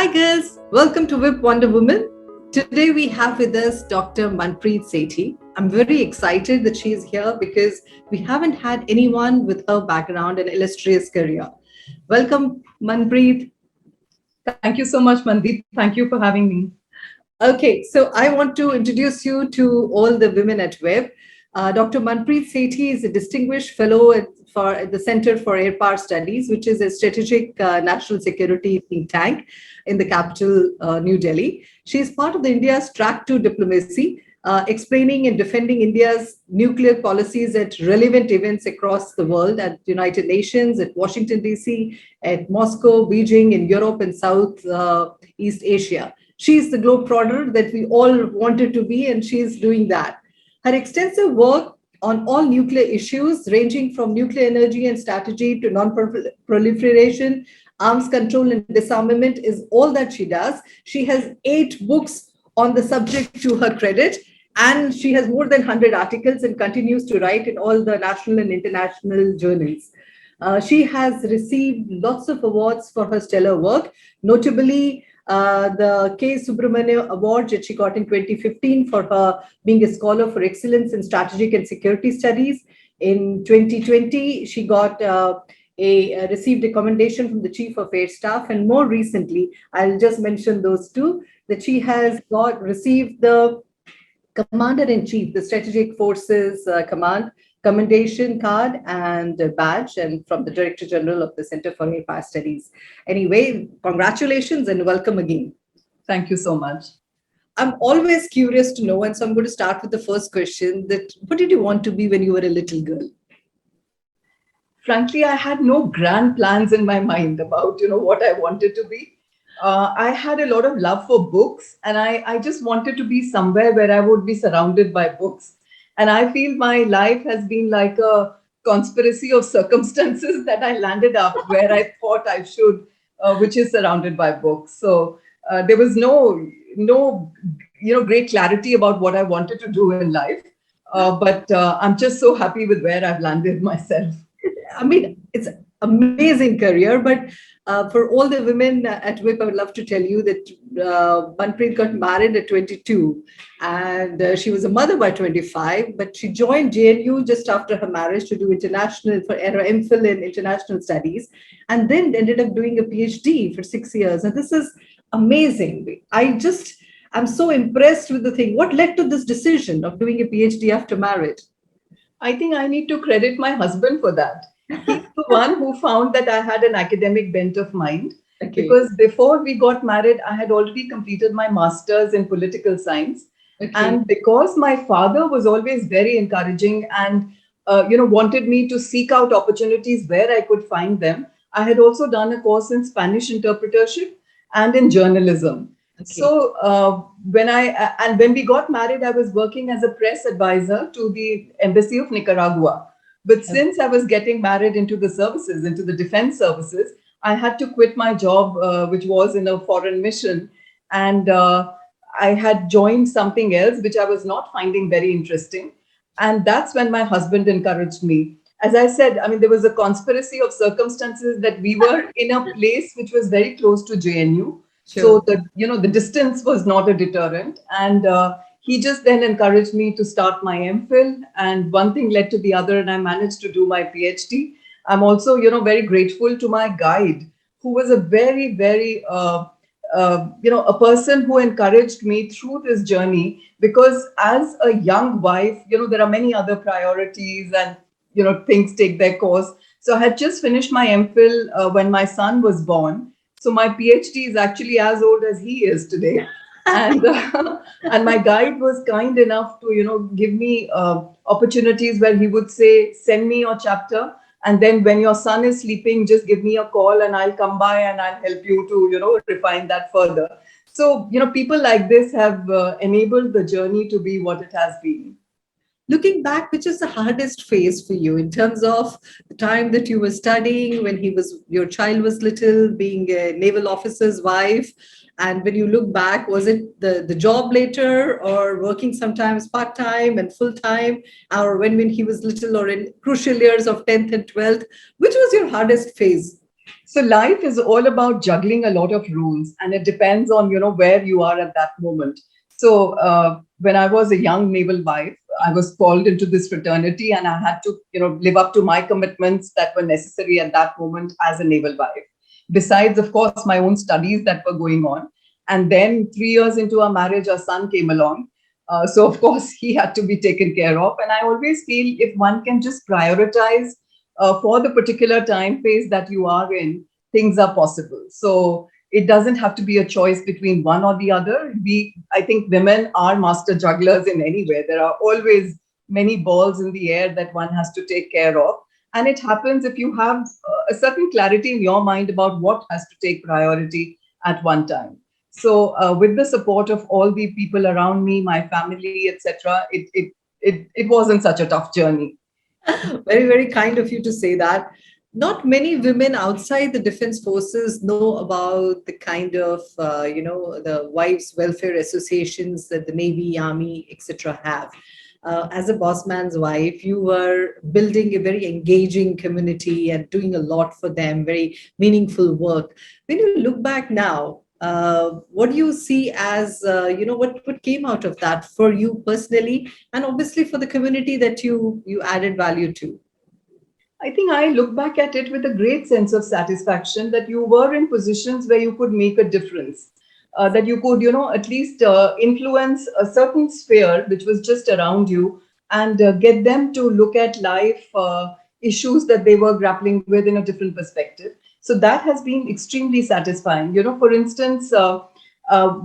Hi girls, welcome to WiP WonderWoman. Today we have with us Dr. Manpreet Sethi. I'm very excited that she is here because we haven't had anyone with her background and illustrious career. Welcome, Manpreet. Thank you so much, Mandeep. Thank you for having me. Okay, so I want to introduce you to all the women at WiP. Dr. Manpreet Sethi is a distinguished fellow at the Center for Air Power Studies, which is a strategic national security think tank in the capital, New Delhi. She is part of the India's track to diplomacy, explaining and defending India's nuclear policies at relevant events across the world, at United Nations, at Washington, D.C., at Moscow, Beijing, in Europe and South East Asia. She's the globetrotter that we all wanted to be, and she's doing that. Her extensive work on all nuclear issues, ranging from nuclear energy and strategy to non-proliferation, arms control and disarmament, is all that she does. She has 8 books on the subject to her credit, and she has more than 100 articles and continues to write in all the national and international journals. She has received lots of awards for her stellar work, notably the K. Subramania Award that she got in 2015 for her being a scholar for excellence in strategic and security studies. In 2020, she got received a commendation from the Chief of Air Staff, and more recently, I'll just mention those two, that she has received the Commander-in-Chief, the Strategic Forces Command commendation card and badge, and from the Director General of the Center for Air Power Studies. Anyway, congratulations and welcome again. Thank you so much. I'm always curious to know, and so I'm going to start with the first question, that what did you want to be when you were a little girl? Frankly, I had no grand plans in my mind about, what I wanted to be. I had a lot of love for books, and I just wanted to be somewhere where I would be surrounded by books. And I feel my life has been like a conspiracy of circumstances that I landed up where I thought I should, which is surrounded by books. So there was no great clarity about what I wanted to do in life. But I'm just so happy with where I've landed myself. I mean, it's an amazing career, but for all the women at WiP, I would love to tell you that Manpreet got married at 22, and she was a mother by 25, but she joined JNU just after her marriage to do international, for her M.Phil in international studies, and then ended up doing a Ph.D. for 6 years. And this is amazing. I'm so impressed with the thing. What led to this decision of doing a Ph.D. after marriage? I think I need to credit my husband for that. He's the one who found that I had an academic bent of mind. Okay. Because before we got married, I had already completed my master's in political science. Okay. And because my father was always very encouraging and wanted me to seek out opportunities where I could find them, I had also done a course in Spanish interpretership and in journalism. Okay. So when we got married, I was working as a press advisor to the Embassy of Nicaragua. But since I was getting married into the services, into the defense services, I had to quit my job, which was in a foreign mission. And I had joined something else, which I was not finding very interesting. And that's when my husband encouraged me. As I said, I mean, there was a conspiracy of circumstances that we were in a place which was very close to JNU. Sure. So the distance was not a deterrent. And he just then encouraged me to start my M.Phil, and one thing led to the other, and I managed to do my Ph.D. I'm also, very grateful to my guide, who was a very, very, a person who encouraged me through this journey, because as a young wife, there are many other priorities and, things take their course. So I had just finished my M.Phil when my son was born. So my Ph.D. is actually as old as he is today. And my guide was kind enough to, give me opportunities where he would say, send me your chapter. And then when your son is sleeping, just give me a call and I'll come by and I'll help you to, refine that further. So, people like this have enabled the journey to be what it has been. Looking back, which is the hardest phase for you in terms of the time that you were studying, when your child was little, being a naval officer's wife? And when you look back, was it the job later, or working sometimes part-time and full-time, or when he was little, or in crucial years of 10th and 12th? Which was your hardest phase? So life is all about juggling a lot of roles, and it depends on, where you are at that moment. So when I was a young naval wife, I was called into this fraternity, and I had to, live up to my commitments that were necessary at that moment as a naval wife. Besides, of course, my own studies that were going on. And then 3 years into our marriage, our son came along. So of course, he had to be taken care of. And I always feel if one can just prioritize for the particular time phase that you are in, things are possible. So it doesn't have to be a choice between one or the other. I think women are master jugglers in anywhere. There are always many balls in the air that one has to take care of. And it happens if you have a certain clarity in your mind about what has to take priority at one time. So with the support of all the people around me, my family, etc., it wasn't such a tough journey. Very, very kind of you to say that. Not many women outside the defense forces know about the kind of, the wives' welfare associations that the Navy, Army, etc. have. As a boss man's wife, you were building a very engaging community and doing a lot for them, very meaningful work. When you look back now, what do you see as, what came out of that for you personally, and obviously for the community that you added value to? I think I look back at it with a great sense of satisfaction that you were in positions where you could make a difference, that you could, at least influence a certain sphere which was just around you, and get them to look at life issues that they were grappling with in a different perspective. So that has been extremely satisfying. For instance,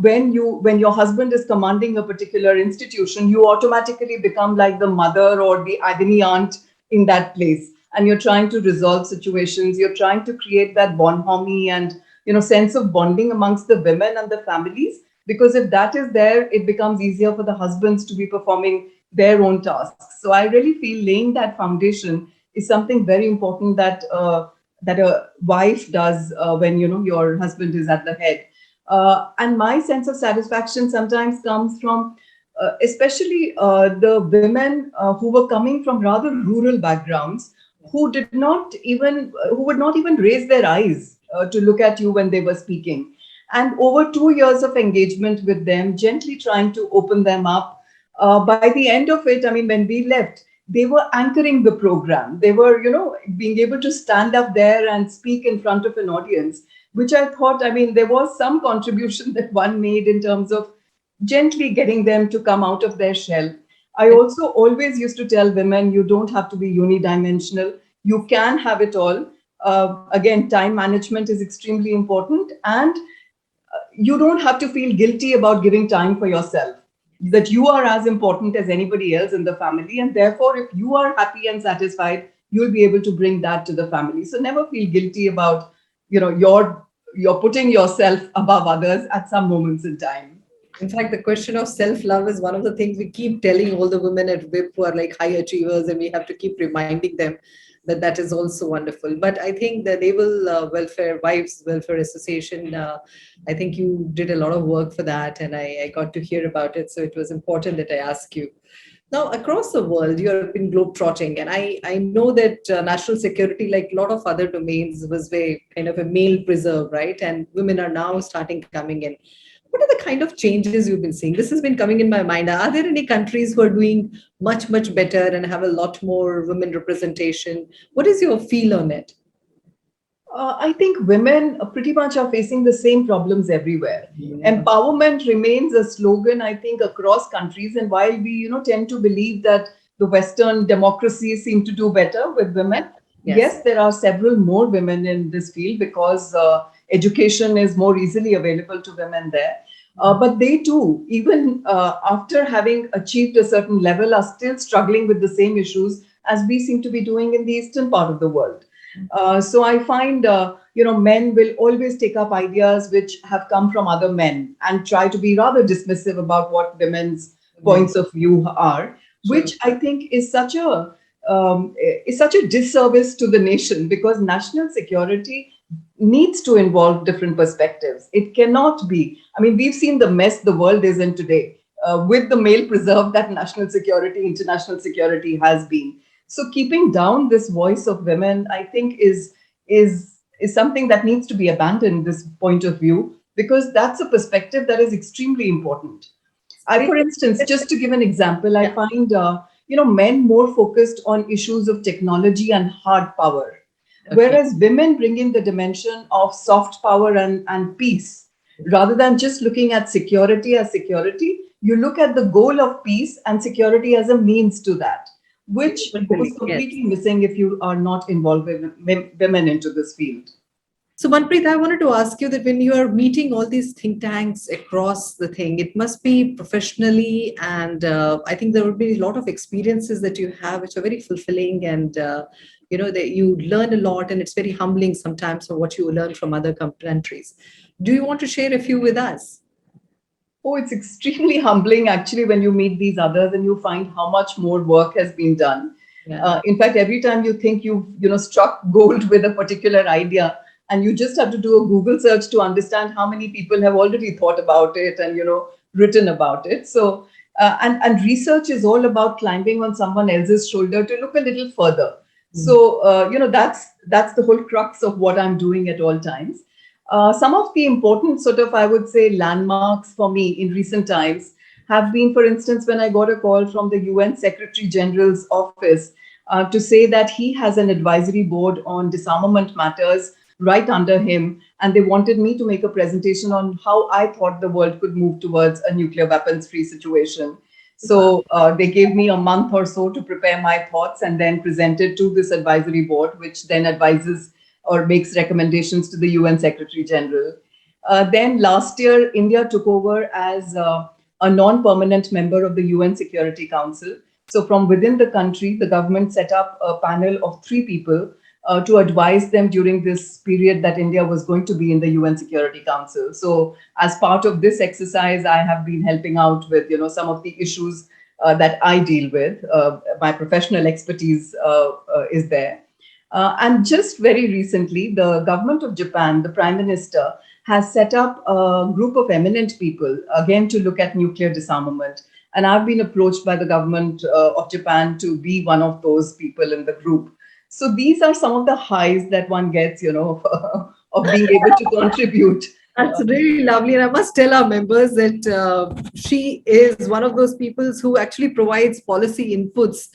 when your husband is commanding a particular institution, you automatically become like the mother or the agony aunt in that place, and you're trying to resolve situations. You're trying to create that bonhomie and sense of bonding amongst the women and the families, because if that is there, it becomes easier for the husbands to be performing their own tasks. So I really feel laying that foundation is something very important that that a wife does when your husband is at the head. And my sense of satisfaction sometimes comes from especially the women who were coming from rather rural backgrounds, who would not even raise their eyes to look at you when they were speaking. And over 2 years of engagement with them, gently trying to open them up. By the end of it, I mean, when we left, they were anchoring the program. They were, being able to stand up there and speak in front of an audience, which I thought, I mean, there was some contribution that one made in terms of gently getting them to come out of their shell. I also always used to tell women, you don't have to be unidimensional. You can have it all. Again, time management is extremely important. And you don't have to feel guilty about giving time for yourself, that you are as important as anybody else in the family. And therefore, if you are happy and satisfied, you'll be able to bring that to the family. So never feel guilty about, you're putting yourself above others at some moments in time. In fact, the question of self-love is one of the things we keep telling all the women at WiP who are like high achievers, and we have to keep reminding them that that is also wonderful. But I think the Naval Wives Welfare Association, I think you did a lot of work for that, and I got to hear about it. So it was important that I ask you. Now, across the world, you have been globetrotting, and I know that national security, like a lot of other domains, was very kind of a male preserve, right? And women are now starting coming in. What are the kind of changes you've been seeing? This has been coming in my mind. Are there any countries who are doing much, much better and have a lot more women representation? What is your feel on it? I think women pretty much are facing the same problems everywhere. Yeah. Empowerment remains a slogan, I think, across countries. And while we, tend to believe that the Western democracies seem to do better with women, yes, there are several more women in this field because education is more easily available to women there. But they too, even after having achieved a certain level, are still struggling with the same issues as we seem to be doing in the eastern part of the world. So I find, men will always take up ideas which have come from other men and try to be rather dismissive about what women's points of view are, which I think is such a disservice to the nation, because national security needs to involve different perspectives. It cannot be. I mean, we've seen the mess the world is in today with the male preserve that national security, international security has been. So keeping down this voice of women, I think, is is something that needs to be abandoned, this point of view, because that's a perspective that is extremely important. For instance, just to give an example, I find men more focused on issues of technology and hard power, whereas women bring in the dimension of soft power and peace. Rather than just looking at security as security, you look at the goal of peace and security as a means to that, which goes completely missing if you are not involving women into this field. So Manpreet, I wanted to ask you that when you are meeting all these think tanks across the thing, it must be professionally, and I think there would be a lot of experiences that you have which are very fulfilling, and that you learn a lot, and it's very humbling sometimes for what you learn from other countries. Do you want to share a few with us? Oh, it's extremely humbling actually when you meet these others and you find how much more work has been done. In fact, every time you think you've struck gold with a particular idea, and you just have to do a Google search to understand how many people have already thought about it and written about it. So and research is all about climbing on someone else's shoulder to look a little further. So that's the whole crux of what I'm doing at all times. Some of the important I would say, landmarks for me in recent times have been, for instance, when I got a call from the UN Secretary General's office to say that he has an advisory board on disarmament matters right under him, and they wanted me to make a presentation on how I thought the world could move towards a nuclear weapons-free situation. So they gave me a month or so to prepare my thoughts and then present it to this advisory board, which then advises or makes recommendations to the UN Secretary General. Then last year, India took over as a non-permanent member of the UN Security Council. So from within the country, the government set up a panel of 3 people to advise them during this period that India was going to be in the UN Security Council. So as part of this exercise, I have been helping out with some of the issues that I deal with. My professional expertise is there. And just very recently, the government of Japan, the Prime Minister, has set up a group of eminent people, again, to look at nuclear disarmament. And I've been approached by the government of Japan to be one of those people in the group. So these are some of the highs that one gets, of being able to contribute. That's really lovely. And I must tell our members that she is one of those people who actually provides policy inputs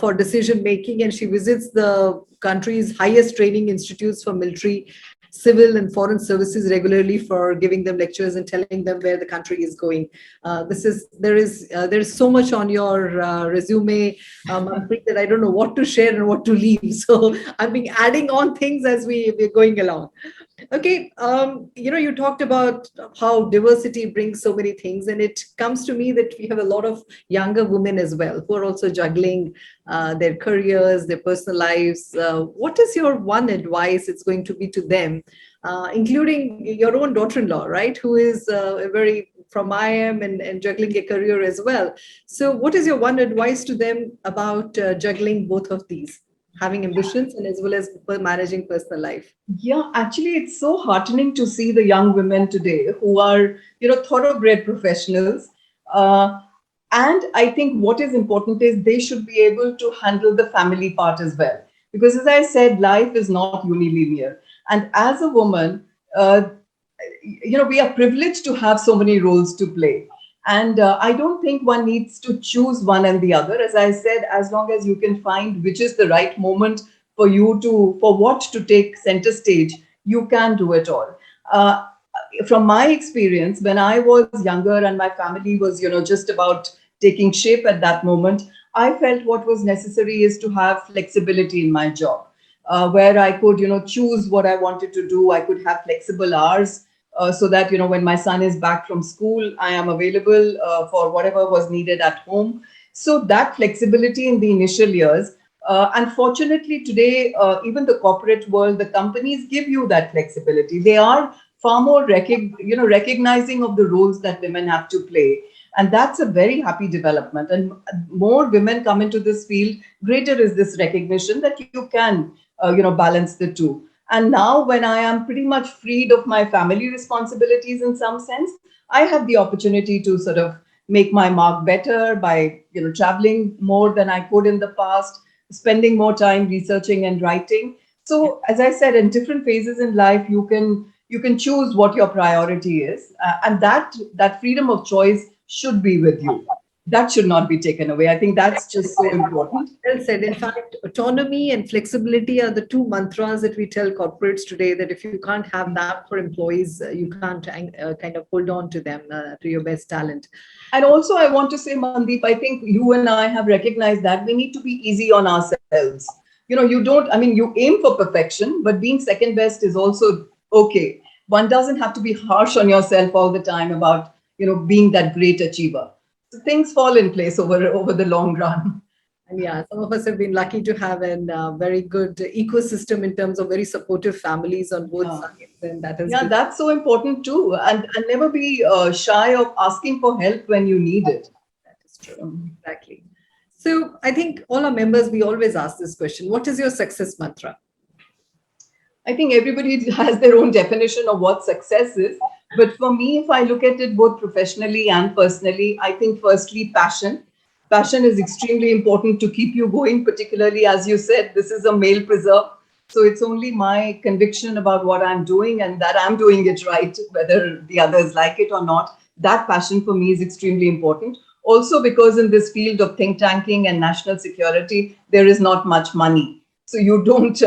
for decision making, and she visits the country's highest training institutes for military, civil and foreign services regularly for giving them lectures and telling them where the country is going. There is so much on your resume, that I don't know what to share and what to leave. So I've been adding on things as we're going along. Okay, you talked about how diversity brings so many things, and it comes to me that we have a lot of younger women as well who are also juggling their careers, their personal lives. What is your one advice it's going to be to them, including your own daughter-in-law, right, who is very from IIM and juggling a career as well? So what is your one advice to them about juggling both of these? Having ambitions and as well as managing personal life? Yeah, actually, it's so heartening to see the young women today who are, thoroughbred professionals. And I think what is important is they should be able to handle the family part as well. Because as I said, life is not unilinear. And as a woman, we are privileged to have so many roles to play. And I don't think one needs to choose one and the other. As I said, as long as you can find which is the right moment for what to take center stage, you can do it all. From my experience, when I was younger and my family was, just about taking shape at that moment, I felt what was necessary is to have flexibility in my job, where I could, choose what I wanted to do. I could have flexible hours. So that, when my son is back from school, I am available for whatever was needed at home. So that flexibility in the initial years, unfortunately today, even the corporate world, the companies give you that flexibility. They are far more recognizing of the roles that women have to play. And that's a very happy development. And more women come into this field, greater is this recognition that you can, balance the two. And now when I am pretty much freed of my family responsibilities in some sense, I have the opportunity to sort of make my mark better by, traveling more than I could in the past, spending more time researching and writing. So, as I said, in different phases in life, you can choose what your priority is, and that freedom of choice should be with you. That should not be taken away. I think that's just so important. Well said. In fact, autonomy and flexibility are the two mantras that we tell corporates today, that if you can't have that for employees, you can't kind of hold on to them, to your best talent. And also, I want to say, Mandeep, I think you and I have recognized that we need to be easy on ourselves. You don't, I mean, you aim for perfection, but being second best is also okay. One doesn't have to be harsh on yourself all the time about, being that great achiever. So things fall in place over the long run. And yeah, some of us have been lucky to have a very good ecosystem in terms of very supportive families on both sides. And that has been, that's so important too. And never be shy of asking for help when you need it. that is true. Exactly. So I think all our members, we always ask this question: what is your success mantra? I think everybody has their own definition of what success is. But for me, if I look at it both professionally and personally, I think firstly, passion. Passion is extremely important to keep you going, particularly as you said, this is a male preserve. So it's only my conviction about what I'm doing and that I'm doing it right, whether the others like it or not. That passion for me is extremely important. Also, because in this field of think tanking and national security, there is not much money. So you don't,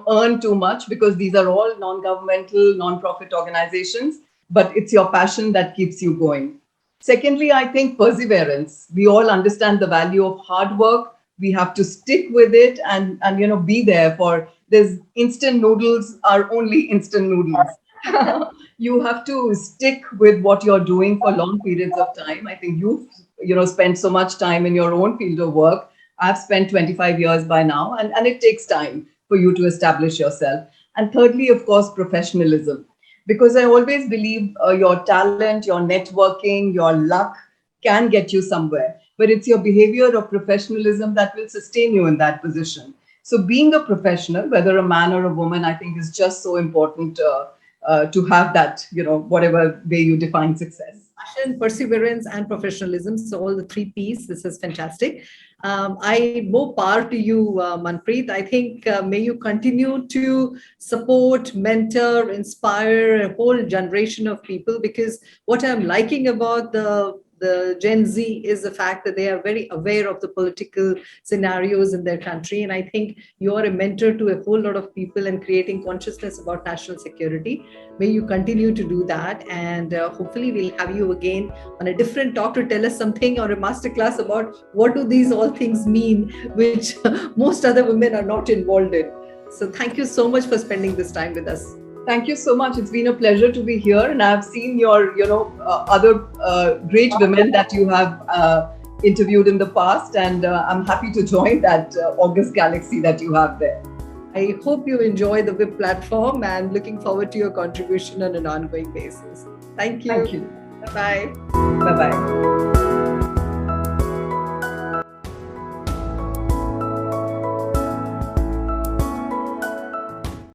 earn too much because these are all non-governmental, non-profit organizations, but it's your passion that keeps you going. Secondly, I think perseverance. We all understand the value of hard work. We have to stick with it and be there for there's instant noodles are only instant noodles. You have to stick with what you're doing for long periods of time. I think you've spent so much time in your own field of work. I've spent 25 years by now, and it takes time for you to establish yourself. And thirdly, of course, professionalism. Because I always believe your talent, your networking, your luck can get you somewhere. But it's your behavior of professionalism that will sustain you in that position. So being a professional, whether a man or a woman, I think is just so important to have that, whatever way you define success. Passion, perseverance, and professionalism. So all the three P's. This is fantastic. I more power to you, Manpreet. I think may you continue to support, mentor, inspire a whole generation of people, because what I'm liking about the Gen Z is the fact that they are very aware of the political scenarios in their country. And I think you are a mentor to a whole lot of people and creating consciousness about national security. May you continue to do that. And hopefully we'll have you again on a different talk to tell us something, or a masterclass about what do these all things mean, which most other women are not involved in. So thank you so much for spending this time with us. Thank you so much. It's been a pleasure to be here, and I've seen your, other great women that you have interviewed in the past, and I'm happy to join that August galaxy that you have there. I hope you enjoy the WiP platform, and looking forward to your contribution on an ongoing basis. Thank you. Thank you. Bye-bye. Bye-bye.